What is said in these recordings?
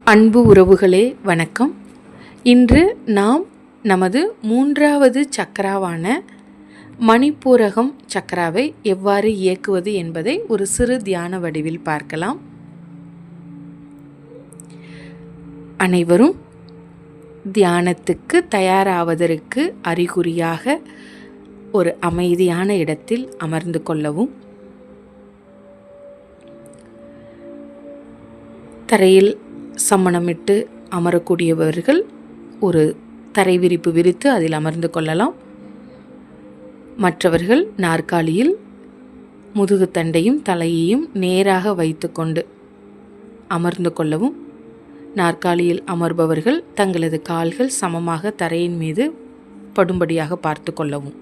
அன்பு உறவுகளே வணக்கம். இன்று நாம் நமது 3வது சக்கராவான மணிப்பூரகம் சக்கராவை எவ்வாறு இயக்குவது என்பதை ஒரு சிறு தியான வடிவில் பார்க்கலாம். அனைவரும் தியானத்துக்கு தயாராவதற்கு அறிகுறியாக ஒரு அமைதியான இடத்தில் அமர்ந்து கொள்ளவும். தரையில் சம்மணமிட்டு அமரக்கூடியவர்கள் ஒரு தரை விரிப்பு விரித்து அதில் அமர்ந்து கொள்ளலாம். மற்றவர்கள் நாற்காலியில் முதுகுத்தண்டையும் தலையையும் நேராக வைத்து கொண்டு அமர்ந்து கொள்ளவும். நாற்காலியில் அமர்பவர்கள் தங்களது கால்கள் சமமாக தரையின் மீது படும்படியாக பார்த்து கொள்ளவும்.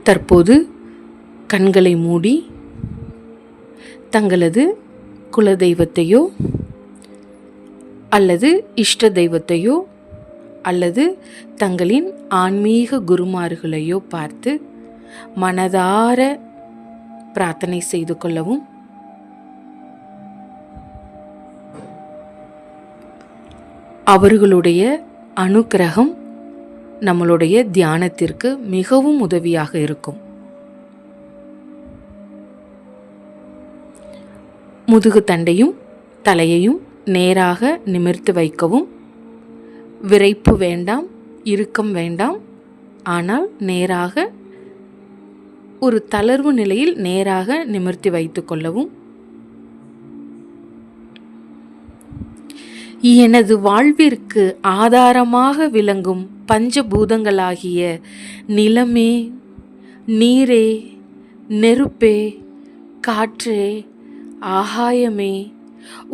தற்போது கண்களை மூடி தங்களது குலதெய்வத்தையோ அல்லது இஷ்ட தெய்வத்தையோ அல்லது தங்களின் ஆன்மீக குருமார்களையோ பார்த்து மனதார பிரார்த்தனை செய்து கொள்ளவும். அவர்களுடைய அனுக்கிரகம் நம்மளுடைய தியானத்திற்கு மிகவும் உதவியாக இருக்கும். முதுகு தண்டையும் தலையையும் நேராக நிமிர்த்து வைக்கவும். விரைப்பு வேண்டாம், இறுக்கம் வேண்டாம். ஆனால் நேராக ஒரு தளர்வு நிலையில் நேராக நிமிர்த்தி வைத்து கொள்ளவும். எனது வாழ்விற்கு ஆதாரமாக விளங்கும் பஞ்சபூதங்களாகிய நிலமே, நீரே, நெருப்பே, காற்றே, ஆகாயமே,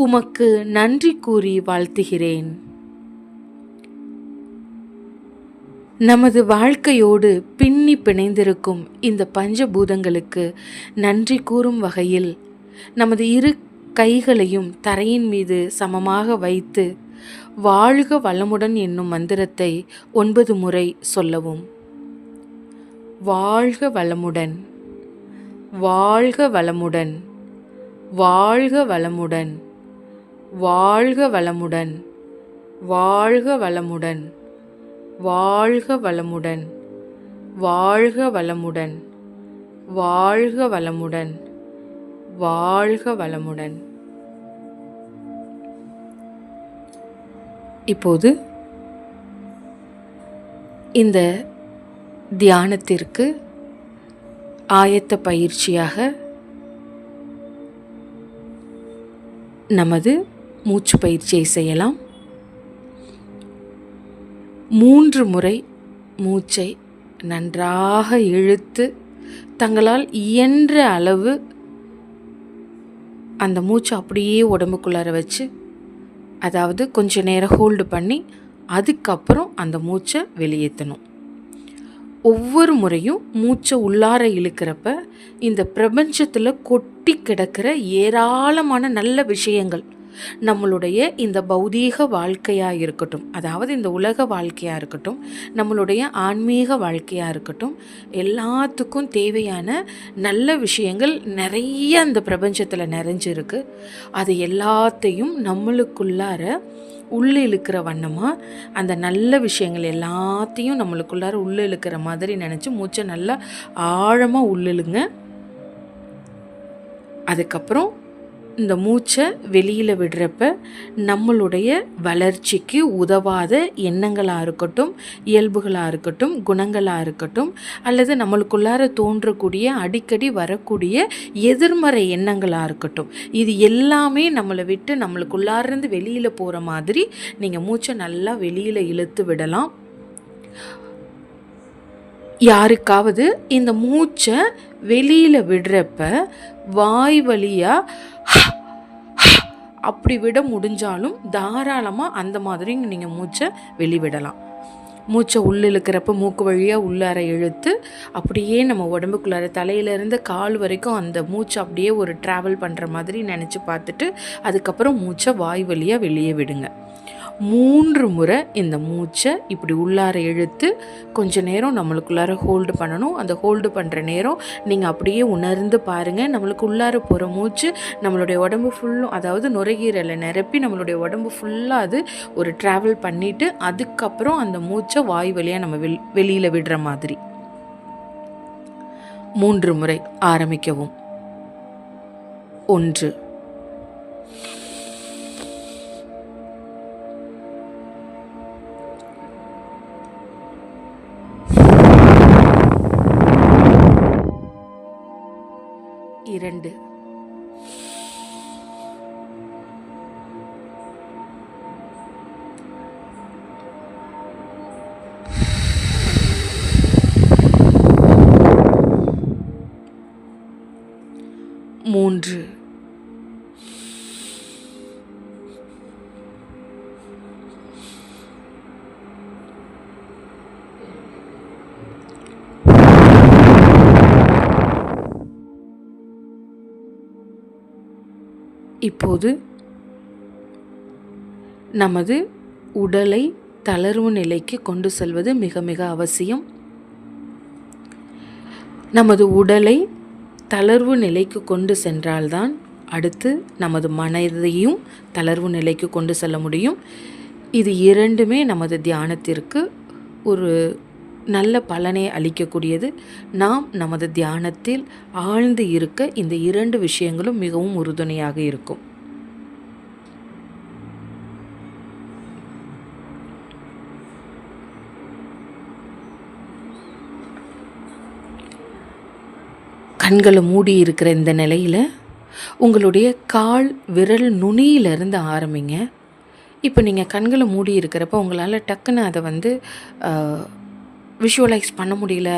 உமக்கு நன்றி கூறி வாழ்த்துகிறேன். நமது வாழ்க்கையோடு பின்னி பிணைந்திருக்கும் இந்த பஞ்சபூதங்களுக்கு நன்றி கூறும் வகையில் நமது இரு கைகளையும் தரையின் மீது சமமாக வைத்து வாழ்க வளமுடன் என்னும் மந்திரத்தை 9 முறை சொல்லவும். வாழ்க வளமுடன், வாழ்க வளமுடன், வாழ்க வளமுடன், வாழ்க வளமுடன், வாழ்க வளமுடன், வாழ்க வளமுடன், வாழ்க வளமுடன், வாழ்க வளமுடன், வாழ்க வளமுடன். இப்போது இந்த தியானத்திற்கு ஆயத்த பயிற்சியாக நமது மூச்சு பயிற்சியை செய்யலாம். 3 முறை மூச்சை நன்றாக இழுத்து தங்களால் இயன்ற அளவு அந்த மூச்சை அப்படியே உடம்புக்குள்ளார வச்சு, அதாவது கொஞ்ச நேரம் ஹோல்டு பண்ணி அதுக்கப்புறம் அந்த மூச்சை வெளியேற்றணும். ஒவ்வொரு முறையும் மூச்சை உள்ளார இழுக்கிறப்ப இந்த பிரபஞ்சத்தில் கொட்டி கிடக்கிற ஏராளமான நல்ல விஷயங்கள் நம்மளுடைய இந்த பௌதீக வாழ்க்கையாக இருக்கட்டும், அதாவது இந்த உலக வாழ்க்கையாக இருக்கட்டும், நம்மளுடைய ஆன்மீக வாழ்க்கையாக இருக்கட்டும், எல்லாத்துக்கும் தேவையான நல்ல விஷயங்கள் நிறைய அந்த பிரபஞ்சத்தில் நிறைஞ்சிருக்கு. அது எல்லாத்தையும் நம்மளுக்குள்ளார உள்ளே இழுக்கிற வண்ணமாக அந்த நல்ல விஷயங்கள் எல்லாத்தையும் நம்மளுக்குள்ளார உள்ளே இழுக்கிற மாதிரி நினச்சி மூச்சை நல்லா ஆழமாக உள்ளிழுங்க. அதுக்கப்புறம் இந்த மூச்சை வெளியில் விடுறப்ப நம்மளுடைய வளர்ச்சிக்கு உதவாத எண்ணங்களாக இருக்கட்டும், இயல்புகளாக இருக்கட்டும், குணங்களாக இருக்கட்டும், அல்லது நம்மளுக்குள்ளார தோன்றக்கூடிய அடிக்கடி வரக்கூடிய எதிர்மறை எண்ணங்களாக இருக்கட்டும், இது எல்லாமே நம்மளை விட்டு நம்மளுக்குள்ளாரிருந்து வெளியில் போகிற மாதிரி நீங்கள் மூச்சை நல்லா வெளியில் இழுத்து விடலாம். யாருக்காவது இந்த மூச்சை வெளியில் விடுறப்ப வாய் வழியாக அப்படி விட முடிஞ்சாலும் தாராளமாக அந்த மாதிரி நீங்கள் மூச்சை வெளிவிடலாம். மூச்சை உள்ளிழுக்கிறப்ப மூக்கு வழியாக உள்ளார இழுத்து அப்படியே நம்ம உடம்புக்குள்ளார தலையிலேருந்து கால் வரைக்கும் அந்த மூச்சை அப்படியே ஒரு ட்ராவல் பண்ணுற மாதிரி நினச்சி பார்த்துட்டு அதுக்கப்புறம் மூச்சை வாய் வழியாக வெளியே விடுங்க. 3 முறை இந்த மூச்சை இப்படி உள்ளார இழுத்து கொஞ்ச நேரம் நம்மளுக்குள்ளார ஹோல்டு பண்ணணும். அந்த ஹோல்டு பண்ணுற நேரம் நீங்கள் அப்படியே உணர்ந்து பாருங்கள். நம்மளுக்கு உள்ளார போகிற மூச்சு நம்மளுடைய உடம்பு ஃபுல்லும், அதாவது நுரையீரலை நிரப்பி நம்மளுடைய உடம்பு ஃபுல்லாக அது ஒரு ட்ராவல் பண்ணிவிட்டு அதுக்கப்புறம் அந்த மூச்சை வாய் வழியாக நம்ம வெளியில் விடுற மாதிரி 3 முறை ஆரம்பிக்கவும். 1, 2, 3, இப்போது நமது உடலை தளர்வு நிலைக்கு கொண்டு செல்வது மிக மிக அவசியம். நமது உடலை தளர்வு நிலைக்கு கொண்டு சென்றால்தான் அடுத்து நமது மனதையும் தளர்வு நிலைக்கு கொண்டு செல்ல முடியும். இது இரண்டுமே நமது தியானத்திற்கு ஒரு நல்ல பலனை அளிக்கக்கூடியது. நாம் நமது தியானத்தில் ஆழ்ந்து இருக்க இந்த 2 விஷயங்களும் மிகவும் உறுதுணையாக இருக்கும். கண்களை மூடி இருக்கிற இந்த நிலையில் உங்களுடைய கால் விரல் நுனியிலிருந்து ஆரம்பிங்க. இப்போ நீங்கள் கண்களை மூடி இருக்கிறப்ப உங்களால் டக்குன்னு அதை விஷுவலைஸ் பண்ண முடியல,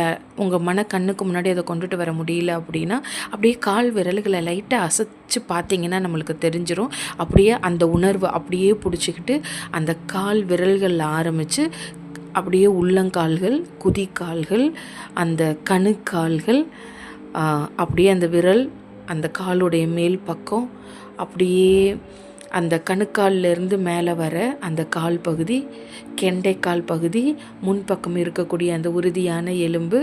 உங்கள் கண்ணுக்கு முன்னாடி அதை கொண்டுட்டு வர முடியல அப்படின்னா அப்படியே கால் விரல்களை லைட்டாக அசைச்சு பார்த்தீங்கன்னா நம்மளுக்கு தெரிஞ்சிடும். அப்படியே அந்த உணர்வு அப்படியே பிடிச்சிக்கிட்டு அந்த கால் விரல்களில் ஆரம்பித்து அப்படியே உள்ளங்கால்கள், குதிக்கால்கள், அந்த கணுக்கால்கள், அப்படியே அந்த விரல் அந்த காலுடைய மேல் பக்கம், அப்படியே அந்த கணுக்காலிருந்து மேலே வர அந்த கால் பகுதி, கெண்டைக்கால் பகுதி, முன்பக்கம் இருக்கக்கூடிய அந்த உறுதியான எலும்பு,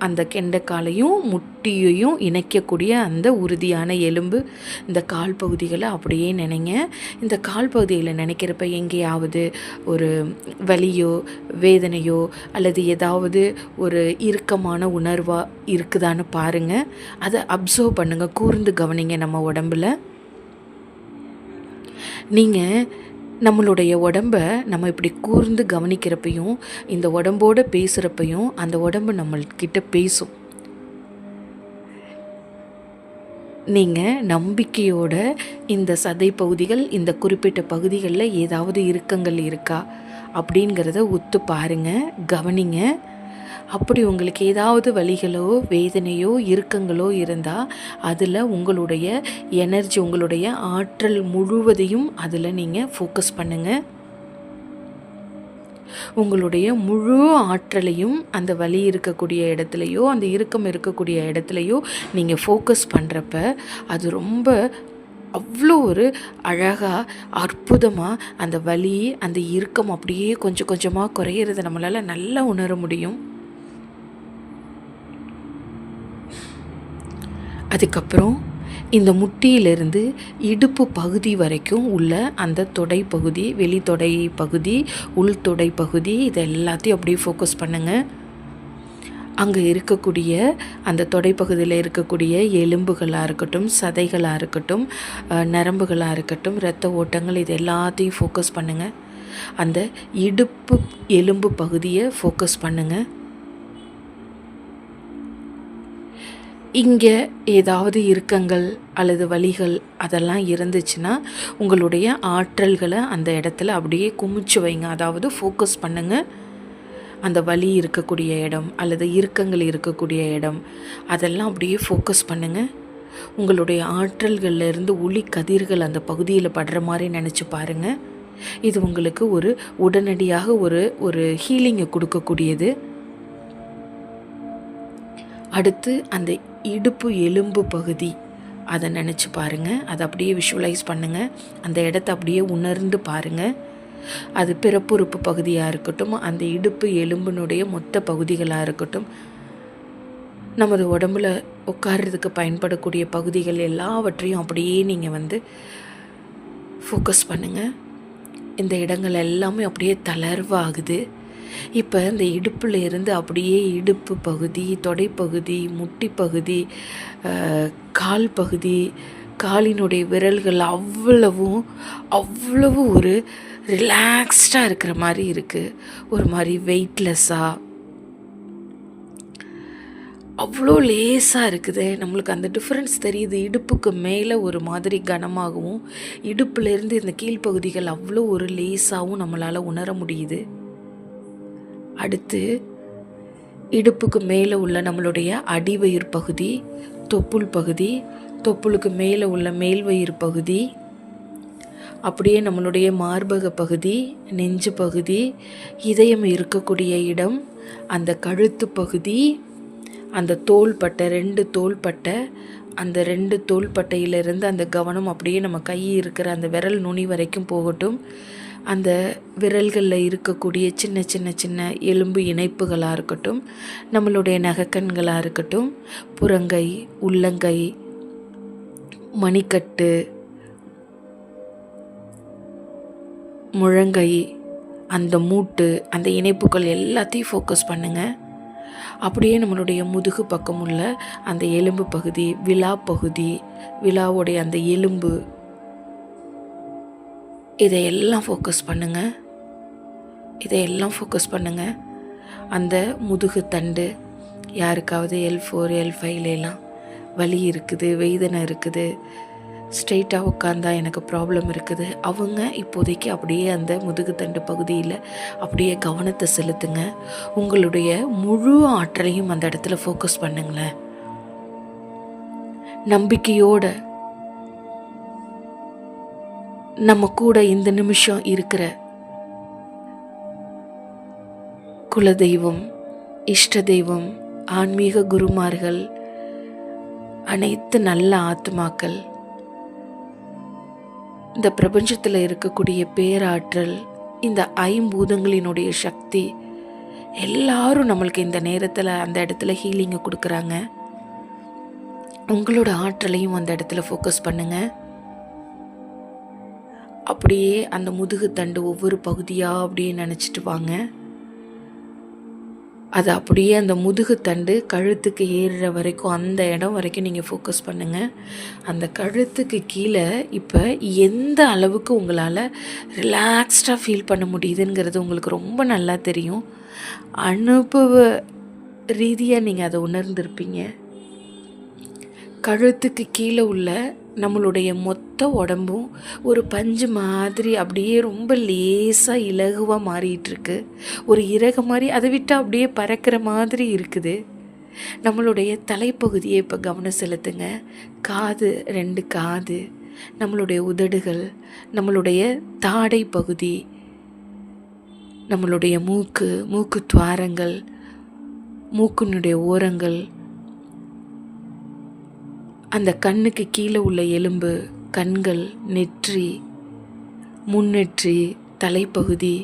அந்த கெண்டைக்காலையும் முட்டியையும் இணைக்கக்கூடிய அந்த உறுதியான எலும்பு, இந்த கால் பகுதிகளை அப்படியே நினைங்க. இந்த கால் பகுதியில் நினைக்கிறப்ப எங்கேயாவது ஒரு வலியோ வேதனையோ அல்லது ஏதாவது ஒரு இறுக்கமான உணர்வாக இருக்குதான்னு பாருங்கள். அதை அப்சர்வ் பண்ணுங்கள், கூர்ந்து கவனிங்க நம்ம உடம்பில். நீங்கள் நம்மளுடைய உடம்பை நம்ம இப்படி கூர்ந்து கவனிக்கிறப்பையும் இந்த உடம்போடு பேசுகிறப்பையும் அந்த உடம்பு நம்மள்கிட்ட பேசும். நீங்கள் நம்பிக்கையோட இந்த சதை பகுதிகள், இந்த குறிப்பிட்ட பகுதிகளில் ஏதாவது இறுக்கங்கள் இருக்கா அப்படிங்கிறத ஒத்து பாருங்கள், கவனிங்க. அப்படி உங்களுக்கு ஏதாவது வலிகளோ வேதனையோ இறுக்கங்களோ இருந்தால் அதில் உங்களுடைய எனர்ஜி, உங்களுடைய ஆற்றல் முழுவதையும் அதில் நீங்கள் ஃபோக்கஸ் பண்ணுங்கள். உங்களுடைய முழு ஆற்றலையும் அந்த வலி இருக்கக்கூடிய இடத்துலையோ அந்த இறுக்கம் இருக்கக்கூடிய இடத்துலையோ நீங்கள் ஃபோக்கஸ் பண்ணுறப்ப அது ரொம்ப அவ்வளோ ஒரு அழகாக அற்புதமாக அந்த வலி அந்த இறுக்கம் அப்படியே கொஞ்சம் கொஞ்சமாக குறையிறத நம்மளால் நல்லா உணர முடியும். அதுக்கப்புறம் இந்த முட்டியிலிருந்து இடுப்பு பகுதி வரைக்கும் உள்ள அந்த தொடை பகுதி, வெளி தொடை பகுதி, உள் தொடை பகுதி, இது எல்லாத்தையும் அப்படியே ஃபோக்கஸ் பண்ணுங்கள். அங்கே இருக்கக்கூடிய அந்த தொடைப்பகுதியில் இருக்கக்கூடிய எலும்புகளாக இருக்கட்டும், சதைகளாக இருக்கட்டும், நரம்புகளாக இருக்கட்டும், இரத்த ஓட்டங்கள், இது எல்லாத்தையும் ஃபோக்கஸ் பண்ணுங்கள். அந்த இடுப்பு எலும்பு பகுதியை ஃபோக்கஸ் பண்ணுங்கள். இங்கே ஏதாவது இறுக்கங்கள் அல்லது வலிகள் அதெல்லாம் இருந்துச்சுன்னா உங்களுடைய ஆற்றல்களை அந்த இடத்துல அப்படியே குமிச்சு வைங்க. அதாவது ஃபோக்கஸ் பண்ணுங்கள். அந்த வலி இருக்கக்கூடிய இடம் அல்லது இறுக்கங்கள் இருக்கக்கூடிய இடம் அதெல்லாம் அப்படியே ஃபோக்கஸ் பண்ணுங்கள். உங்களுடைய ஆற்றல்கள்லேருந்து ஒளி கதிர்கள் அந்த பகுதியில் படுற மாதிரி நினச்சி பாருங்கள். இது உங்களுக்கு ஒரு உடனடியாக ஒரு ஹீலிங்கை கொடுக்கக்கூடியது. அடுத்து அந்த இடுப்பு எலும்பு பகுதி அதை நினச்சி பாருங்கள். அதை அப்படியே விஷுவலைஸ் பண்ணுங்கள். அந்த இடத்த அப்படியே உணர்ந்து பாருங்கள். அது பிறப்புறுப்பு பகுதியாக இருக்கட்டும், அந்த இடுப்பு எலும்பினுடைய மொத்த பகுதிகளாக இருக்கட்டும், நமது உடம்புல உட்கார்றதுக்கு பயன்படக்கூடிய பகுதிகள் எல்லாவற்றையும் அப்படியே நீங்கள் ஃபோக்கஸ் பண்ணுங்கள். இந்த இடங்கள் எல்லாமே அப்படியே தளர்வாகுது. இப்போ இந்த இடுப்பில் இருந்து அப்படியே இடுப்பு பகுதி, தொடைப்பகுதி, முட்டி பகுதி, கால் பகுதி, காலினுடைய விரல்கள் அவ்வளவு ஒரு ரிலாக்ஸ்டாக இருக்கிற மாதிரி இருக்குது. ஒரு மாதிரி வெயிட்லெஸ்ஸாக அவ்வளோ லேசாக இருக்குது. நம்மளுக்கு அந்த டிஃப்ரென்ஸ் தெரியுது. இடுப்புக்கு மேலே ஒரு மாதிரி கனமாகவும், இடுப்புலேருந்து இந்த கீழ்ப்பகுதிகள் அவ்வளோ ஒரு லேசாகவும் நம்மளால் உணர முடியுது. அடுத்து இடுப்புக்கு மேலே உள்ள நம்மளுடைய அடிவயிறு பகுதி, தொப்புள் பகுதி, தொப்புளுக்கு மேலே உள்ள மேல்வயிறு பகுதி, அப்படியே நம்மளுடைய மார்பக பகுதி, நெஞ்சு பகுதி, இதயம் இருக்கக்கூடிய இடம், அந்த கழுத்து பகுதி, அந்த தோள்பட்டை, 2 தோள்பட்டை, அந்த 2 தோள்பட்டையிலிருந்து அந்த கவனம் அப்படியே நம்ம கை இருக்கிற அந்த விரல் நுனி வரைக்கும் போகட்டும். அந்த விரல்களில் இருக்கக்கூடிய சின்ன சின்ன சின்ன எலும்பு இணைப்புகளாக இருக்கட்டும், நம்மளுடைய நகக்கண்களாக இருக்கட்டும், புறங்கை, உள்ளங்கை, மணிக்கட்டு, முழங்கை, அந்த மூட்டு, அந்த இணைப்புகள் எல்லாத்தையும் ஃபோக்கஸ் பண்ணுங்கள். அப்படியே நம்மளுடைய முதுகு பக்கம் உள்ள அந்த எலும்பு பகுதி, விலா பகுதி, விலாவுடைய அந்த எலும்பு, இதையெல்லாம் ஃபோக்கஸ் பண்ணுங்கள். அந்த முதுகு தண்டு, யாருக்காவது L4 L5லாம் வலி இருக்குது, வேதனை இருக்குது, ஸ்ட்ரெயிட்டாக உட்காந்தா எனக்கு ப்ராப்ளம் இருக்குது, அவங்க இப்போதைக்கு அப்படியே அந்த முதுகுத்தண்டு பகுதியில் அப்படியே கவனத்தை செலுத்துங்க. உங்களுடைய முழு ஆற்றலையும் அந்த இடத்துல ஃபோக்கஸ் பண்ணுங்களேன். நம்பிக்கையோட நம்ம கூட இந்த நிமிஷம் இருக்கிற குலதெய்வம், இஷ்ட தெய்வம், ஆன்மீக குருமார்கள், அனைத்து நல்ல ஆத்மாக்கள், இந்த பிரபஞ்சத்தில் இருக்கக்கூடிய பேராற்றல், இந்த ஐம்பூதங்களினுடைய சக்தி, எல்லாரும் நம்மளுக்கு இந்த நேரத்தில் அந்த இடத்துல ஹீலிங்கை கொடுக்குறாங்க. உங்களோட ஆற்றலையும் அந்த இடத்துல ஃபோக்கஸ் பண்ணுங்கள். அப்படியே அந்த முதுகு தண்டு ஒவ்வொரு பகுதியாக அப்படியே நினச்சிட்டு வாங்க. அது அப்படியே அந்த முதுகு தண்டு கழுத்துக்கு ஏறுற வரைக்கும், அந்த இடம் வரைக்கும் நீங்கள் ஃபோக்கஸ் பண்ணுங்கள். அந்த கழுத்துக்கு கீழே இப்போ எந்த அளவுக்கு உங்களால் ரிலாக்ஸ்டாக ஃபீல் பண்ண முடியுதுங்கிறது உங்களுக்கு ரொம்ப நல்லா தெரியும். அனுபவ ரீதியாக நீங்கள் அதை உணர்ந்திருப்பீங்க. கழுத்துக்கு கீழே உள்ள நம்மளுடைய மொத்த உடம்பும் ஒரு பஞ்சு மாதிரி அப்படியே ரொம்ப லேசாக இலகுவாக மாறிட்டுருக்கு. ஒரு இறகு மாதிரி அதை விட்டு அப்படியே பறக்கிற மாதிரி இருக்குது. நம்மளுடைய தலைப்பகுதியை இப்போ கவனம் செலுத்துங்க. காது, 2 காது, நம்மளுடைய உதடுகள், நம்மளுடைய தாடை பகுதி, நம்மளுடைய மூக்கு துவாரங்கள், மூக்கினுடைய ஓரங்கள், அந்த கண்ணுக்கு கீழே உள்ள எலும்பு, கண்கள், நெற்றி, முன்னெற்றி, தலைப்பகுதி,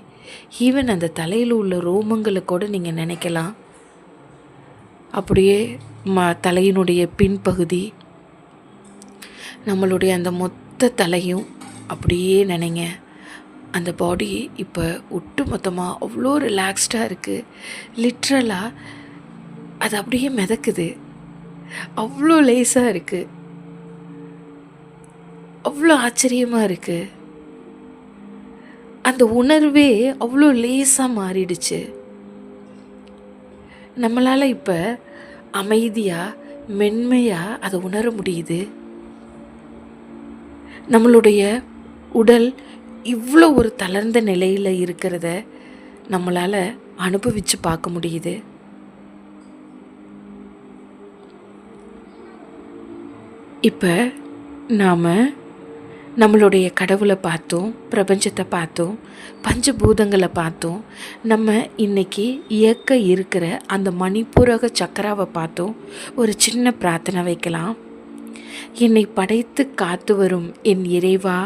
ஈவன் அந்த தலையில் உள்ள ரோமங்களை கூட நீங்கள் நினைக்கலாம். அப்படியே தலையினுடைய பின்பகுதி, நம்மளுடைய அந்த மொத்த தலையும் அப்படியே நினைங்க. அந்த பாடி இப்போ ஒட்டு மொத்தமாக அவ்வளோ ரிலாக்ஸ்டாக இருக்குது. லிட்ரலாக அது அப்படியே மிதக்குது. அவ்வளோ லேசாக இருக்குது. அவ்வளோ ஆச்சரியமாக இருக்குது. அந்த உணர்வே அவ்வளோ லேசாக மாறிடுச்சு. நம்மளால் இப்போ அமைதியாக, மென்மையாக அதை உணர முடியுது. நம்மளுடைய உடல் இவ்வளோ ஒரு தளர்ந்த நிலையில் இருக்கிறத நம்மளால் அனுபவித்து பார்க்க முடியுது. இப்போ நாம் நம்மளுடைய கடவுளை பார்த்தோம், பிரபஞ்சத்தை பார்த்தோம், பஞ்சபூதங்களை பார்த்தோம். நம்ம இன்றைக்கி இயக்க இருக்கிற அந்த மணிப்பூரக சக்கராவை பார்த்தோம். ஒரு சின்ன பிரார்த்தனை வைக்கலாம். என்னை படைத்து காத்து வரும் என் இறைவா,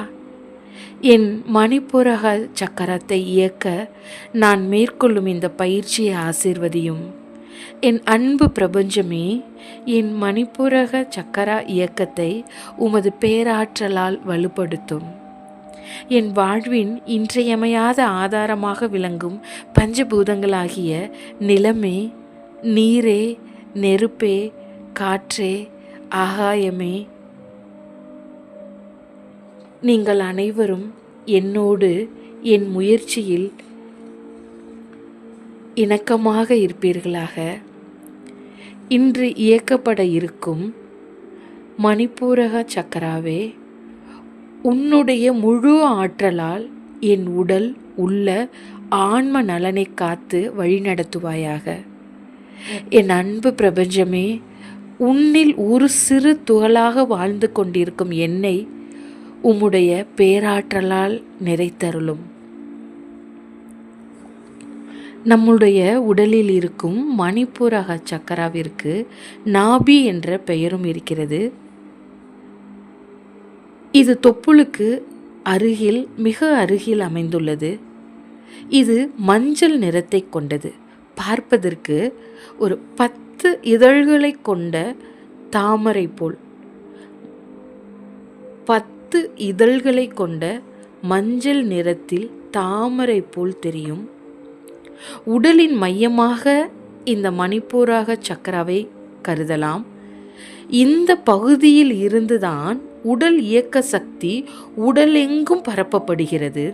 என் மணிப்புரக சக்கரத்தை இயக்க நான் மேற்கொள்ளும் இந்த பயிற்சியை ஆசீர்வதியும். என் அன்பு பிரபஞ்சமே, என் மணிப்புரக சக்கரா இயக்கத்தை உமது பேராற்றலால் வலுப்படுத்தும். என் வாழ்வின் இன்றியமையாத ஆதாரமாக விளங்கும் பஞ்சபூதங்களாகிய நிலமே, நீரே, நெருப்பே, காற்றே, ஆகாயமே, நீங்கள் அனைவரும் என்னோடு என் முயற்சியில் இணக்கமாக இருப்பீர்களாக. இன்று இயக்கப்பட இருக்கும் மணிப்பூரக சக்கராவே, உன்னுடைய முழு ஆற்றலால் என் உடல் உள்ள ஆன்ம நலனை காத்து வழிநடத்துவாயாக. என் அன்பு பிரபஞ்சமே, உன்னில் ஒரு சிறு துகளாக வாழ்ந்து கொண்டிருக்கும் என்னை உம்முடைய பேராற்றலால் நிறைத்தருளும். நம்முடைய உடலில் இருக்கும் மணிப்பூரக சக்கராவிற்கு நாபி என்ற பெயரும் இருக்கிறது. இது தொப்புளுக்கு அருகில், மிக அருகில் அமைந்துள்ளது. இது மஞ்சள் நிறத்தை கொண்டது. பார்ப்பதற்கு ஒரு 10 இதழ்களை கொண்ட தாமரை போல், 10 இதழ்களை கொண்ட மஞ்சள் நிறத்தில் தாமரை போல் தெரியும். உடலின் மையமாக இந்த மணிப்பூரக சக்கராவை கருதலாம். இந்த பகுதியில் இருந்துதான் உடல் இயக்க சக்தி உடலெங்கும் பரப்பப்படுகிறது.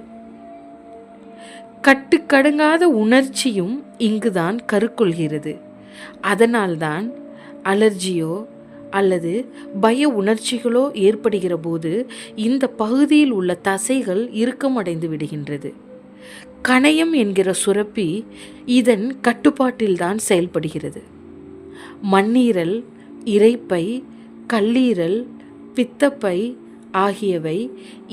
கட்டுக்கடங்காத உணர்ச்சியும் இங்குதான் கருக்கொள்கிறது. அதனால்தான் அலர்ஜியோ அல்லது பய உணர்ச்சிகளோ ஏற்படுகிற போது இந்த பகுதியில் உள்ள தசைகள் இறுக்கமடைந்து விடுகின்றது. கணையம் என்கிற சுரப்பி இதன் கட்டுப்பாட்டில்தான் செயல்படுகிறது. மண்ணீரல், இரைப்பை, கல்லீரல், பித்தப்பை ஆகியவை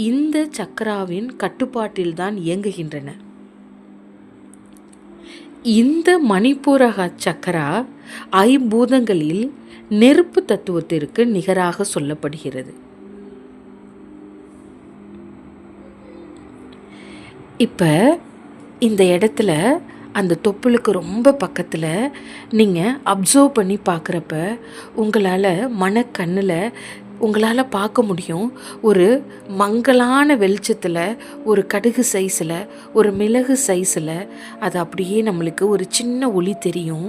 இந்த சக்கராவின் கட்டுப்பாட்டில்தான் இயங்குகின்றன. இந்த மணிப்பூரக சக்கரா ஐம்பூதங்களில் நெருப்பு தத்துவத்திற்கு நிகராக சொல்லப்படுகிறது. இப்போ இந்த இடத்துல அந்த தொப்புளுக்கு ரொம்ப பக்கத்தில் நீங்கள் அப்சர்வ் பண்ணி பார்க்குறப்ப உங்களால் மனக்கண்ணில் உங்களால் பார்க்க முடியும். ஒரு மங்கலான வெளிச்சத்தில், ஒரு கடுகு சைஸில், ஒரு மிளகு சைஸில் அது அப்படியே நம்மளுக்கு ஒரு சின்ன ஒளி தெரியும்.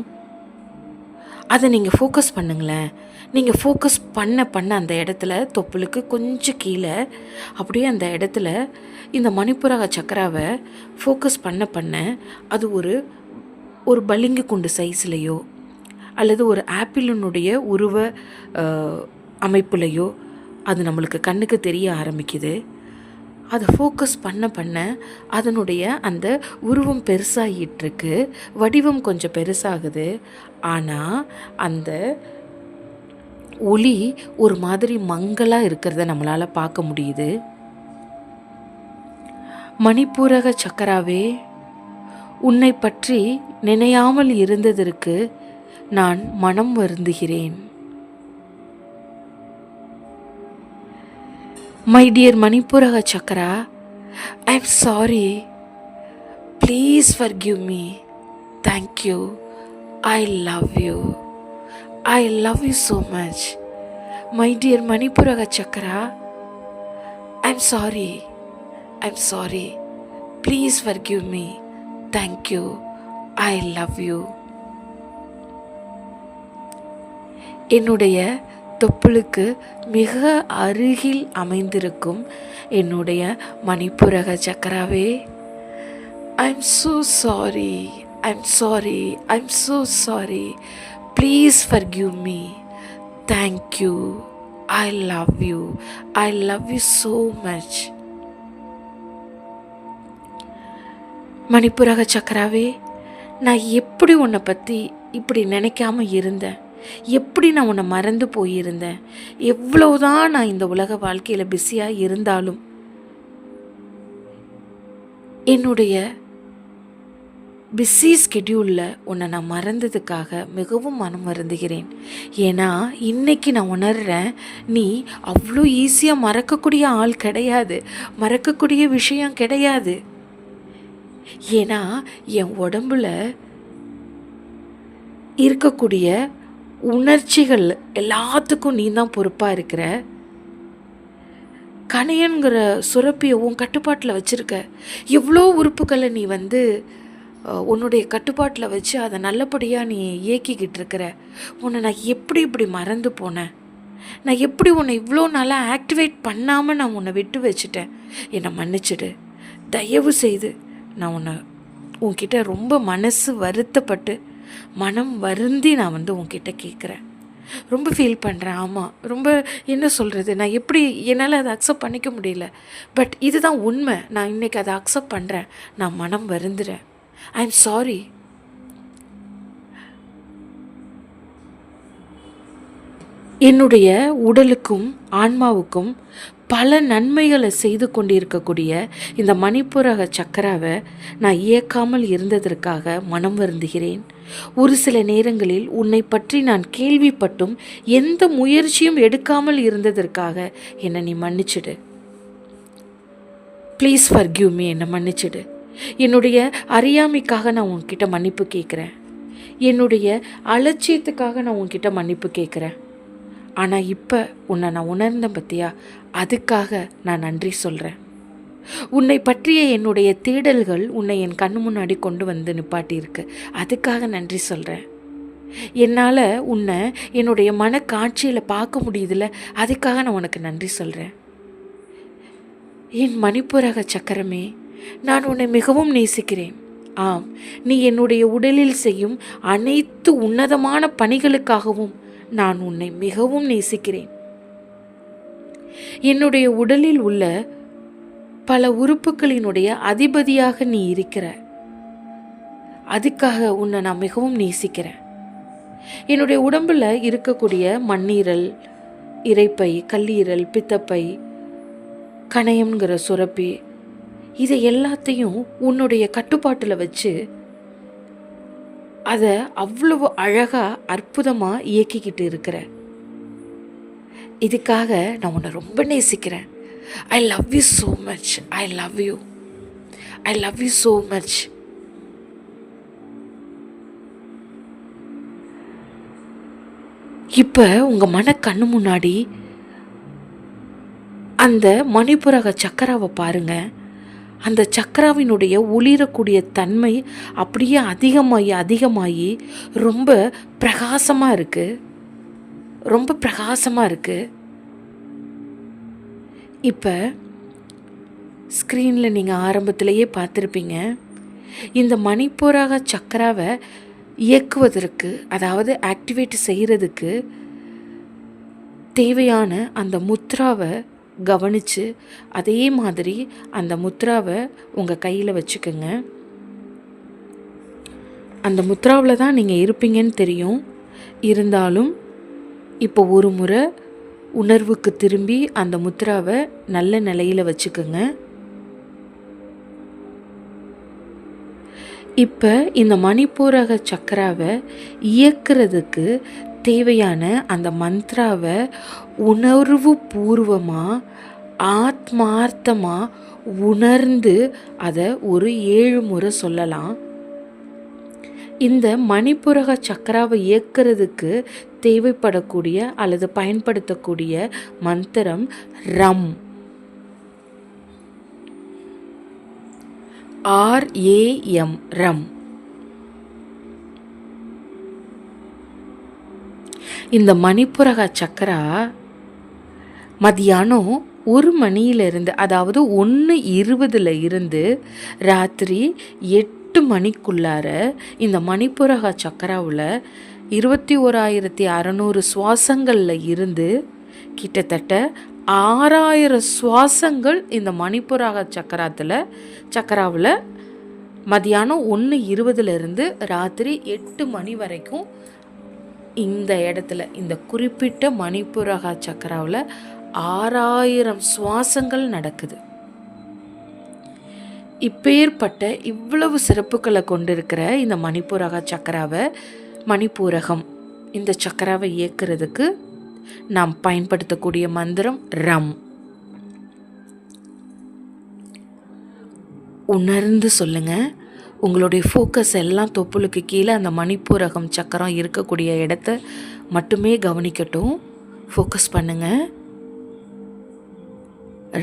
அதை நீங்கள் ஃபோக்கஸ் பண்ணுங்களேன். நீங்கள் ஃபோக்கஸ் பண்ண அந்த இடத்துல தொப்புளுக்கு கொஞ்சம் கீழே அப்படியே அந்த இடத்துல இந்த மணிப்புரக சக்கராவை ஃபோக்கஸ் பண்ண அது ஒரு பளிங்கு குண்டு சைஸ்லையோ அல்லது ஒரு ஆப்பிளினுடைய உருவ அமைப்புலையோ அது நம்மளுக்கு கண்ணுக்கு தெரிய ஆரம்பிக்குது. அதை ஃபோக்கஸ் பண்ண அதனுடைய அந்த உருவம் பெருசாகிட்டுருக்கு, வடிவம் கொஞ்சம் பெருசாகுது. ஆனால் அந்த ஒளி ஒரு மாதிரி மங்கலாக இருக்கிறத நம்மளால் பார்க்க முடியுது. மணிப்பூரக சக்கராவே, உன்னை பற்றி நினையாமல் இருந்ததற்கு நான் மனம் வருந்துகிறேன். My dear Manipuraga Chakra, I'm sorry. Please forgive me. Thank you. I love you. I love you so much. My dear Manipuraga Chakra, I'm sorry. I'm sorry. Please forgive me. Thank you. I love you. என்னுடைய தொப்புளுக்கு மிக அருகில் அமைந்திருக்கும் என்னுடைய மணிப்புரக சக்கராவே, I'm so sorry. I'm sorry. I'm so sorry. Please forgive me. Thank you. I love you. I love you so much. மணிப்புரக சக்கராவே, நான் எப்படி உன்னை பற்றி இப்படி நினைக்காம இருந்தேன், எப்படி நான் உன்னை மறந்து போயிருந்தேன், எவ்வளோதான் நான் இந்த உலக வாழ்க்கையில் பிஸியாக இருந்தாலும் என்னுடைய பிஸி ஸ்கெட்யூலில் உன்னை நான் மறந்ததுக்காக மிகவும் மனம் வருந்துகிறேன். ஏன்னா இன்னைக்கு நான் உணர்கிறேன், நீ அவ்வளோ ஈஸியாக மறக்கக்கூடிய ஆள் கிடையாது, மறக்கக்கூடிய விஷயம் கிடையாது. ஏன்னா என் உடம்புல இருக்கக்கூடிய உணர்ச்சிகள் எல்லாத்துக்கும் நீ தான் பொறுப்பாக இருக்கிற. கணையன்கிற சுரப்பியை உன் கட்டுப்பாட்டில் வச்சுருக்க. எவ்வளோ உறுப்புகளை நீ உன்னுடைய கட்டுப்பாட்டில் வச்சு அதை நல்லபடியாக நீ இயக்கிக்கிட்டு இருக்கிற. உன்னை நான் எப்படி இப்படி மறந்து போனேன்? நான் எப்படி உன்னை இவ்வளோ நாளாக ஆக்டிவேட் பண்ணாமல் நான் உன்னை விட்டு வச்சுட்டேன்? என்னை மன்னிச்சிடு. தயவு செய்து நான் உன்கிட்ட ரொம்ப மனசு வருத்தப்பட்டு மனம் வருந்தி நான் உன்கிட்ட கேட்குறேன். ரொம்ப ஃபீல் பண்ணுறேன். ஆமாம், ரொம்ப என்ன சொல்கிறது, நான் எப்படி என்னால் அதை அக்செப்ட் பண்ணிக்க முடியல. பட் இதுதான் உண்மை. நான் இன்றைக்கி அதை அக்செப்ட் பண்ணுறேன். நான் மனம் வருந்துறேன். I am sorry. என்னுடைய உடலுக்கும் ஆன்மாவுக்கும் பல நன்மைகளை செய்து கொண்டிருக்கக்கூடிய இந்த மணிப்புரக சக்கராவை நான் இயக்காமல் இருந்ததற்காக மனம் வருந்துகிறேன். ஒரு சில நேரங்களில் உன்னை பற்றி நான் கேள்விப்பட்டும் எந்த முயற்சியும் எடுக்காமல் இருந்ததற்காக என்னை நீ மன்னிச்சிடு. Please forgive me. என்னை மன்னிச்சிடு. என்னுடைய அறியாமைக்காக நான் உன்கிட்ட மன்னிப்பு கேட்குறேன். என்னுடைய அலட்சியத்துக்காக நான் உன்கிட்ட மன்னிப்பு கேட்குறேன். ஆனால் இப்போ உன்னை நான் உணர்ந்தேன் பற்றியா, அதுக்காக நான் நன்றி சொல்கிறேன். உன்னை பற்றிய என்னுடைய தேடல்கள் உன்னை என் கண்ணு முன்னாடி கொண்டு நிப்பாட்டியிருக்கு. அதுக்காக நன்றி சொல்கிறேன். என்னால் உன்னை என்னுடைய மனக்காட்சியில் பார்க்க முடியுதுல்ல, அதுக்காக நான் உனக்கு நன்றி சொல்கிறேன். என் மணிப்புரக சக்கரமே, நான் உன்னை மிகவும் நேசிக்கிறேன். ஆம், நீ என்னுடைய உடலில் செய்யும் அனைத்து உன்னதமான பணிகளுக்காகவும் நான் உன்னை மிகவும் நேசிக்கிறேன். என்னுடைய உடலில் உள்ள பல உறுப்புகளினுடைய அதிபதியாக நீ இருக்கிற. அதுக்காக உன்னை நான் மிகவும் நேசிக்கிறேன். என்னுடைய உடம்பில் இருக்கக்கூடிய மண்ணீரல், இரைப்பை, கல்லீரல், பித்தப்பை, கணையம்ங்கிற சுரப்பி, இதை எல்லாத்தையும் உன்னுடைய கட்டுப்பாட்டில் வச்சு அதை அவ்வளவு அழகாக அற்புதமாக இயக்கிக்கிட்டு இருக்கிற. இதுக்காக நான் உன்னை ரொம்ப நேசிக்கிறேன். I love you so much. I love you. I love you so much. இப்போ உங்கள் மனக்கண்ணு முன்னாடி அந்த மணிப்புரக சக்கராவை பாருங்கள். அந்த சக்கராவினுடைய ஒளிரக்கூடிய தன்மை அப்படியே அதிகமாகி ரொம்ப பிரகாசமாக இருக்குது. ரொம்ப பிரகாசமாக இருக்குது. இப்போ ஸ்க்ரீனில் நீங்கள் ஆரம்பத்திலேயே பார்த்துருப்பீங்க. இந்த மணிப்புரக சக்கராவை இயக்குவதற்கு, அதாவது ஆக்டிவேட் செய்கிறதுக்கு தேவையான அந்த முத்ராவை கவனித்து அதே மாதிரி அந்த முத்ராவை உங்கள் கையில் வச்சுக்கோங்க. அந்த முத்ராவில் தான் நீங்கள் இருப்பீங்கன்னு தெரியும். இருந்தாலும் இப்போ ஒரு முறை உணர்வுக்கு திரும்பி அந்த முத்ராவை நல்ல நிலையில் வச்சுக்கோங்க. இப்போ இந்த மணிப்புரக சக்கராவை இயக்கிறதுக்கு தேவையான அந்த மந்த்ராவை உணர்வு பூர்வமாக ஆத்மார்த்தமாக உணர்ந்து அதை ஒரு 7 முறை சொல்லலாம். இந்த மணிப்புரக சக்கராவை இயக்கிறதுக்கு தேவைப்படக்கூடிய அல்லது பயன்படுத்தக்கூடிய மந்திரம் ரம். RAM, ரம். இந்த மணிப்புரக சக்கரா மதியானம் 1 மணியிலிருந்து, அதாவது 1:20 இருந்து ராத்திரி 8 மணிக்குள்ளார இந்த மணிப்புரக சக்கராவில் 21,600 சுவாசங்களில் இருந்து கிட்டத்தட்ட 6,000 சுவாசங்கள் இந்த மணிப்புரக சக்கராவில் மதியானம் 1:20 இருந்து ராத்திரி 8 மணி வரைக்கும் இந்த இடத்துல, இந்த குறிப்பிட்ட மணிப்புரக சக்கராவில் 6,000 சுவாசங்கள் நடக்குது. இப்பேற்பட்ட இவ்வளவு சிறப்புகளை கொண்டிருக்கிற இந்த மணிப்பூரக சக்கராவை, மணிப்பூரகம் இந்த சக்கராவை இயக்கிறதுக்கு நாம் பயன்படுத்தக்கூடிய மந்திரம் ரம். உணர்ந்து சொல்லுங்கள். உங்களுடைய ஃபோக்கஸ் எல்லாம் தொப்புளுக்கு கீழே அந்த மணிப்பூரகம் சக்கரம் இருக்கக்கூடிய இடத்த மட்டுமே கவனிக்கட்டும். ஃபோக்கஸ் பண்ணுங்க.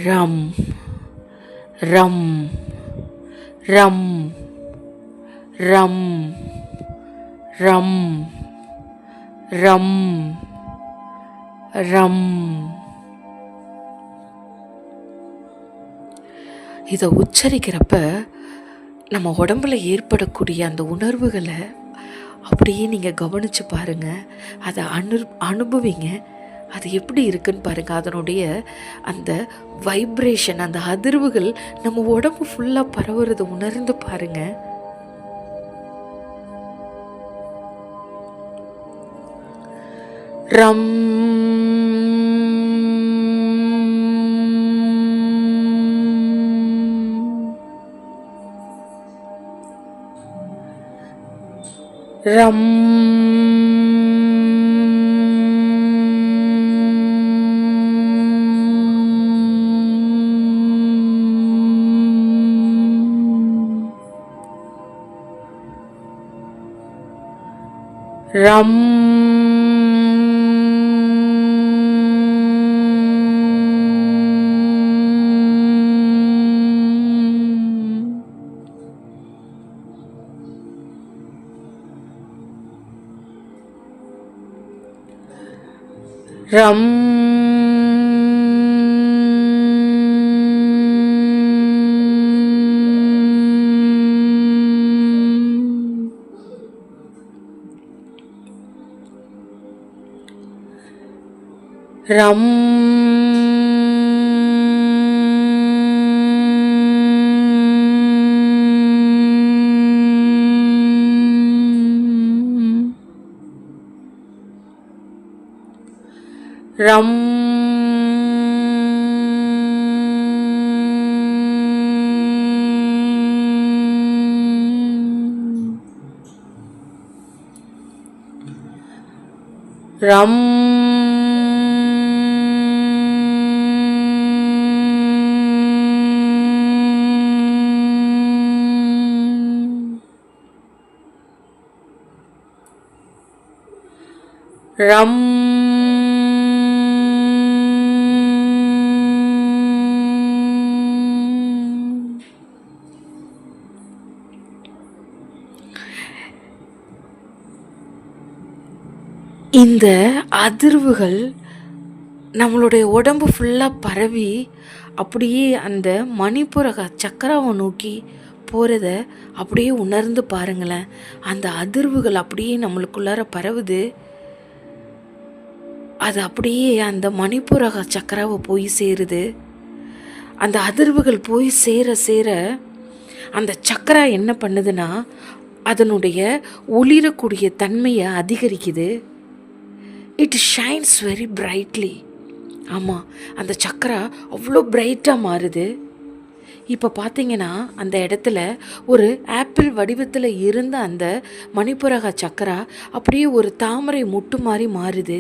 ரம் ரம் ரம் ரம் ரம் ரம் ரம். இதை உச்சரிக்கிறப்ப நம்ம உடம்புல ஏற்படக்கூடிய அந்த உணர்வுகளை அப்படியே நீங்கள் கவனித்து பாருங்கள். அதை அனுபவிங்க. அது எப்படி இருக்குன்னு பாருங்கள். அதனுடைய அந்த வைப்ரேஷன், அந்த அதிர்வுகள் நம்ம உடம்பு ஃபுல்லாக பரவுறதை உணர்ந்து பாருங்கள். ரம் ரம் ரம் ரம் ரம் ரம் ரம் ரம் இந்த அதிர்வுகள் நம்மளுடைய உடம்பு ஃபுல்லாக பரவி அப்படியே அந்த மணிப்புரக சக்கராவை நோக்கி போகிறத அப்படியே உணர்ந்து பாருங்களேன். அந்த அதிர்வுகள் அப்படியே நம்மளுக்குள்ளார பரவுது. அது அப்படியே அந்த மணிப்புரக சக்கராவை போய் சேருது. அந்த அதிர்வுகள் போய் சேர சேர அந்த சக்கரா என்ன பண்ணுதுன்னா அதனுடைய ஒளிரக்கூடிய தன்மையை அதிகரிக்குது. It shines very brightly. ஆமாம், அந்த சக்கரா அவ்வளோ பிரைட்டாக மாறுது. இப்போ பார்த்தீங்கன்னா அந்த இடத்துல ஒரு ஆப்பிள் வடிவத்தில் இருந்த அந்த மணிப்புரக சக்கரா அப்படியே ஒரு தாமரை மொட்டு மாதிரி மாறுது.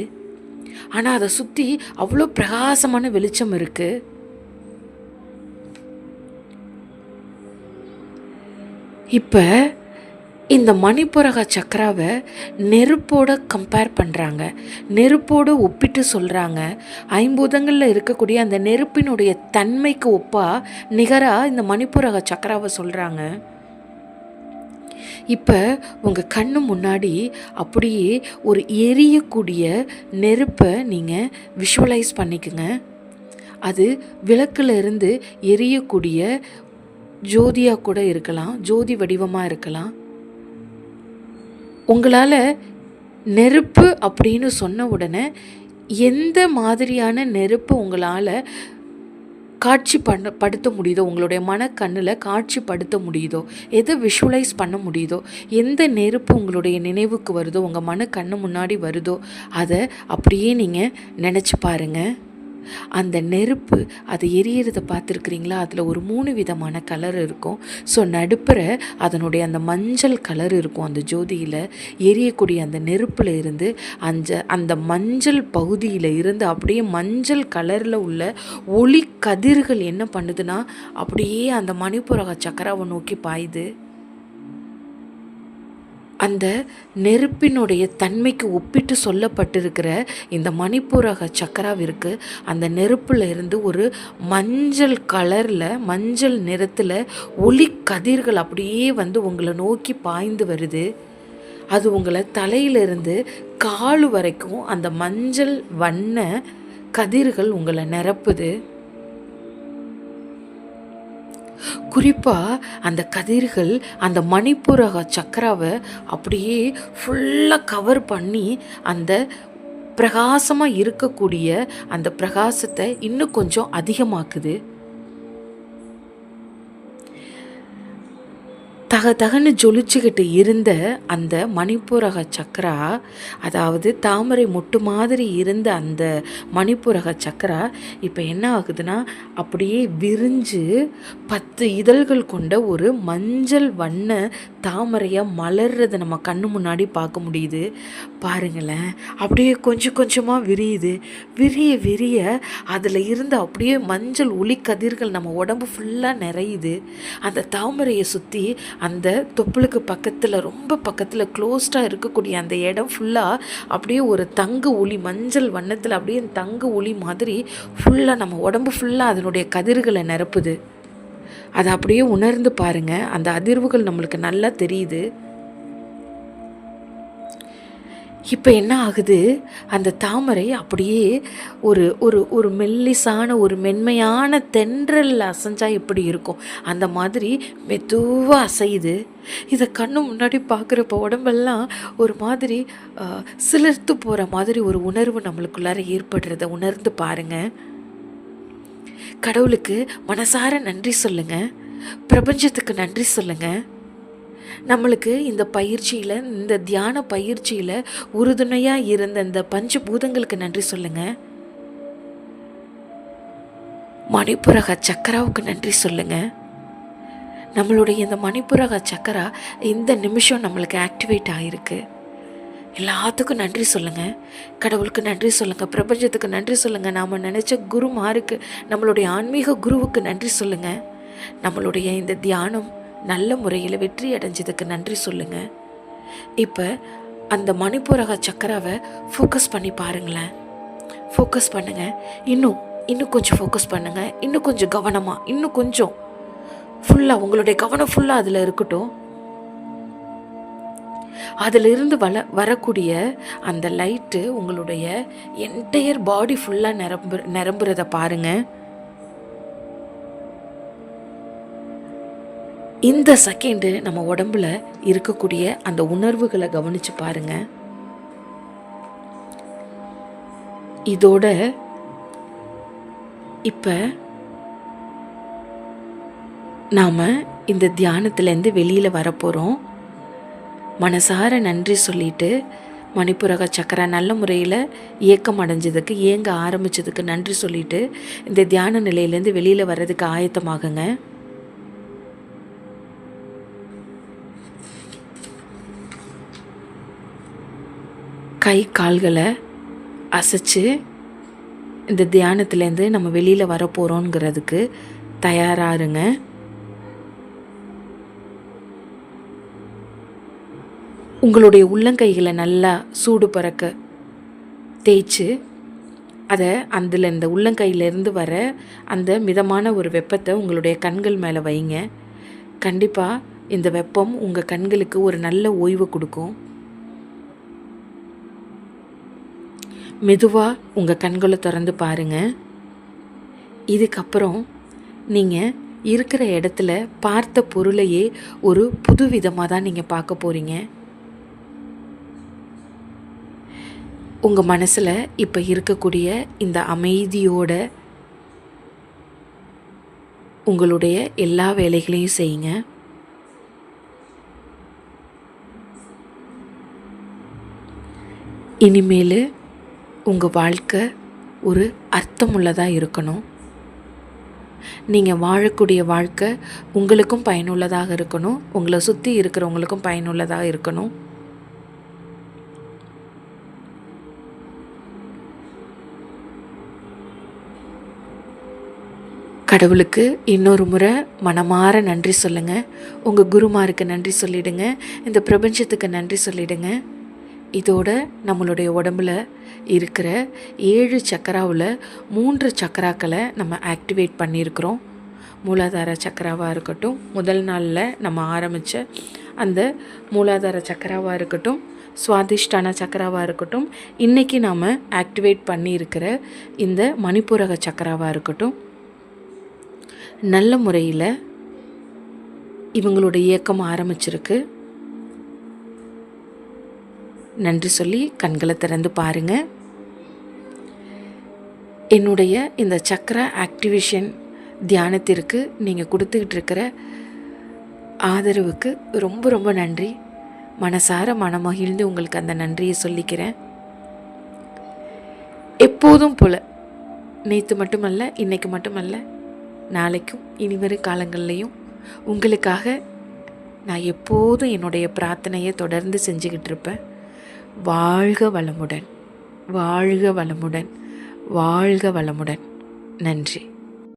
ஆனால் அதை சுற்றி அவ்வளோ பிரகாசமான வெளிச்சம் இருக்குது. இப்போ இந்த மணிப்புரக சக்கராவை நெருப்போட கம்பேர் பண்ணுறாங்க, நெருப்போடு ஒப்பிட்டு சொல்கிறாங்க. ஐம்பூதங்களில் இருக்கக்கூடிய அந்த நெருப்பினுடைய தன்மைக்கு ஒப்பாக நிகராக இந்த மணிப்புரக சக்கராவை சொல்கிறாங்க. இப்போ உங்கள் கண்ணு முன்னாடி அப்படியே ஒரு எரியக்கூடிய நெருப்பை நீங்கள் விஷுவலைஸ் பண்ணிக்கோங்க. அது விளக்குல இருந்து எரியக்கூடிய ஜோதியாக கூட இருக்கலாம், ஜோதி வடிவமாக இருக்கலாம். உங்களால் நெருப்பு அப்படின்னு சொன்ன உடனே எந்த மாதிரியான நெருப்பு உங்களால் படுத்த முடியுதோ, உங்களுடைய மனக்கண்ணில் காட்சிப்படுத்த முடியுதோ, எதை விஷுவலைஸ் பண்ண முடியுதோ, எந்த நெருப்பு உங்களுடைய நினைவுக்கு வருதோ, உங்கள் மனக்கண்ணு முன்னாடி வருதோ, அதை அப்படியே நீங்கள் நினச்சி பாருங்கள். அந்த நெருப்பு அது எரியறத பார்த்துருக்குறீங்களா? அதில் ஒரு 3 விதமான கலர் இருக்கும். ஸோ நடுப்புற அதனுடைய அந்த மஞ்சள் கலர் இருக்கும். அந்த ஜோதியில் எரியக்கூடிய அந்த நெருப்பில் இருந்து அந்த மஞ்சள் பகுதியில் இருந்து அப்படியே மஞ்சள் கலரில் உள்ள ஒளி கதிர்கள் என்ன பண்ணுதுன்னா அப்படியே அந்த மணிப்புரக சக்கராவை நோக்கி பாயுது. அந்த நெருப்பினுடைய தன்மைக்கு ஒப்பிட்டு சொல்லப்பட்டிருக்கிற இந்த மணிப்பூரக சக்கராவிற்கு அந்த நெருப்பில் இருந்து ஒரு மஞ்சள் கலரில் மஞ்சள் நிறத்தில் ஒளி கதிர்கள் அப்படியே உங்களை நோக்கி பாய்ந்து வருது. அது உங்களை தலையிலிருந்து கால் வரைக்கும் அந்த மஞ்சள் வண்ண கதிர்கள் உங்களை நிரப்புது. குறிப்பாக அந்த கதிர்கள் அந்த மணிப்புரக சக்கராவை அப்படியே ஃபுல்லாக கவர் பண்ணி அந்த பிரகாசமாக இருக்கக்கூடிய அந்த பிரகாசத்தை இன்னும் கொஞ்சம் அதிகமாக்குது. தகன்னு ஜொலிச்சுக்கிட்டு இருந்த அந்த மணிப்புரக சக்கரா, அதாவது தாமரை மொட்டு மாதிரி இருந்த அந்த மணிப்புரக சக்கரா இப்போ என்ன ஆகுதுன்னா அப்படியே விரிஞ்சு 10 இதழ்கள் கொண்ட ஒரு மஞ்சள் வண்ண தாமரையாக மலர்றதை நம்ம கண்ணு முன்னாடி பார்க்க முடியுது. பாருங்களேன், அப்படியே கொஞ்சம் கொஞ்சமாக விரியுது. விரிய விரிய அதில் இருந்து அப்படியே மஞ்சள் ஒளி கதிர்கள் நம்ம உடம்பு ஃபுல்லாக நிறையுது. அந்த தாமரையை சுற்றி அந்த தொப்புளுக்கு பக்கத்தில் ரொம்ப பக்கத்தில் க்ளோஸ்டாக இருக்கக்கூடிய அந்த இடம் ஃபுல்லாக அப்படியே ஒரு தங்க ஒளி மஞ்சள் வண்ணத்தில் அப்படியே தங்க ஒளி மாதிரி ஃபுல்லாக நம்ம உடம்பு ஃபுல்லாக அதனுடைய கதிர்களை நிரப்புது. அதை அப்படியே உணர்ந்து பாருங்கள். அந்த அதிர்வுகள் நம்மளுக்கு நல்லா தெரியுது. இப்போ என்ன ஆகுது, அந்த தாமரை அப்படியே ஒரு ஒரு ஒரு மெல்லிசான ஒரு மென்மையான தென்றல் அசைஞ்சா எப்படி இருக்கும் அந்த மாதிரி மெதுவாக அசையுது. இதை கண்ணு முன்னாடி பார்க்குறப்ப உடம்பெல்லாம் ஒரு மாதிரி சிலிர்த்து போகிற மாதிரி ஒரு உணர்வு நம்மளுக்குள்ளார ஏற்படுறத உணர்ந்து பாருங்கள். கடவுளுக்கு மனசார நன்றி சொல்லுங்கள். பிரபஞ்சத்துக்கு நன்றி சொல்லுங்கள். நம்மளுக்கு இந்த பயிற்சியில், இந்த தியான பயிற்சியில் உறுதுணையாக இருந்த இந்த பஞ்சபூதங்களுக்கு நன்றி சொல்லுங்கள். மணிப்புரக சக்கராவுக்கு நன்றி சொல்லுங்கள். நம்மளுடைய இந்த மணிப்புரக சக்கரா இந்த நிமிஷம் நம்மளுக்கு ஆக்டிவேட் ஆகிருக்கு. எல்லாத்துக்கும் நன்றி சொல்லுங்கள். கடவுளுக்கு நன்றி சொல்லுங்கள். பிரபஞ்சத்துக்கு நன்றி சொல்லுங்கள். நாம் நினச்ச குருமாருக்கு, நம்மளுடைய ஆன்மீக குருவுக்கு நன்றி சொல்லுங்கள். நம்மளுடைய இந்த தியானம் நல்ல முறையில் வெற்றி அடைஞ்சதுக்கு நன்றி சொல்லுங்கள். இப்போ அந்த மணிப்புரக சக்கராவை ஃபோக்கஸ் பண்ணி பாருங்களேன். ஃபோக்கஸ் பண்ணுங்கள். இன்னும் கொஞ்சம் ஃபோக்கஸ் பண்ணுங்கள். இன்னும் கொஞ்சம் கவனமாக, இன்னும் கொஞ்சம் ஃபுல்லாக உங்களுடைய கவனம் ஃபுல்லாக அதில் இருக்கட்டும். அதிலிருந்து வரக்கூடிய அந்த லைட்டு உங்களுடைய என்டையர் பாடி ஃபுல்லாக நிரம்புறதை பாருங்கள். இந்த செகண்டு நம்ம உடம்புல இருக்கக்கூடிய அந்த உணர்வுகளை கவனித்து பாருங்க. இதோட இப்போ நாம் இந்த தியானத்துலேருந்து வெளியில் வரப்போகிறோம். மனசார நன்றி சொல்லிட்டு மணிப்புரக சக்கரா நல்ல முறையில் இயக்கம் அடைஞ்சதுக்கு, இயங்க ஆரம்பித்ததுக்கு நன்றி சொல்லிட்டு இந்த தியான நிலையிலேருந்து வெளியில் வர்றதுக்கு ஆயத்தமாகுங்க. கை கால்களை அசைச்சு இந்த தியானத்துலேருந்து நம்ம வெளியில் வரப்போகிறோங்கிறதுக்கு தயாராருங்க. உங்களுடைய உள்ளங்கைகளை நல்லா சூடு பறக்க தேய்ச்சி அதை இந்த உள்ளங்கையிலேருந்து வர அந்த மிதமான ஒரு வெப்பத்தை உங்களுடைய கண்கள் மேலே வைங்க. கண்டிப்பாக இந்த வெப்பம் உங்கள் கண்களுக்கு ஒரு நல்ல ஓய்வு கொடுக்கும். மெதுவாக உங்கள் கண்களை திறந்து பாருங்கள். இதுக்கப்புறம் நீங்கள் இருக்கிற இடத்துல பார்த்த பொருளையே ஒரு புது விதமாக தான் நீங்கள் பார்க்க போகிறீங்க. உங்கள் மனசில் இப்போ இருக்கக்கூடிய இந்த அமைதியோட உங்களுடைய எல்லா வேலைகளையும் செய்யுங்க. இனிமேல் உங்கள் வாழ்க்கை ஒரு அர்த்தமுள்ளதாக இருக்கணும். நீங்கள் வாழக்கூடிய வாழ்க்கை உங்களுக்கும் பயனுள்ளதாக இருக்கணும், உங்களை சுற்றி இருக்கிறவங்களுக்கும் பயனுள்ளதாக இருக்கணும். கடவுளுக்கு இன்னொரு முறை மனமாற நன்றி சொல்லுங்கள். உங்கள் குருமாருக்கு நன்றி சொல்லிவிடுங்க. இந்த பிரபஞ்சத்துக்கு நன்றி சொல்லிவிடுங்க. இதோட நம்மளுடைய உடம்புல இருக்கிற 7 சக்கராவில் 3 சக்கராக்களை நம்ம ஆக்டிவேட் பண்ணியிருக்கிறோம். மூலாதார சக்கராவாக இருக்கட்டும், முதல் நாளில் நம்ம ஆரம்பித்த அந்த மூலாதார சக்கராவாக இருக்கட்டும், சுவாதிஷ்டான சக்கராவாக இருக்கட்டும், இன்றைக்கி நாம் ஆக்டிவேட் பண்ணியிருக்கிற இந்த மணிப்பூரக சக்கராவாக இருக்கட்டும், நல்ல முறையில் இவங்களோட இயக்கம் ஆரம்பிச்சிருக்கு. நன்றி சொல்லி கண்களை திறந்து பாருங்கள். என்னுடைய இந்த சக்கரா ஆக்டிவேஷன் தியானத்திற்கு நீங்கள் கொடுத்துக்கிட்டு இருக்கிற ஆதரவுக்கு ரொம்ப ரொம்ப நன்றி. மனசார மனமகிழ்ந்து உங்களுக்கு அந்த நன்றியை சொல்லிக்கிறேன். எப்போதும் போல் நேற்று மட்டுமல்ல, இன்றைக்கு மட்டுமல்ல, நாளைக்கும் இனிவரும் காலங்கள்லையும் உங்களுக்காக நான் எப்போதும் என்னுடைய பிரார்த்தனையை தொடர்ந்து செஞ்சுக்கிட்டு இருப்பேன். வாழ்க வளமுடன், வாழ்க வளமுடன், வாழ்க வளமுடன். நன்றி.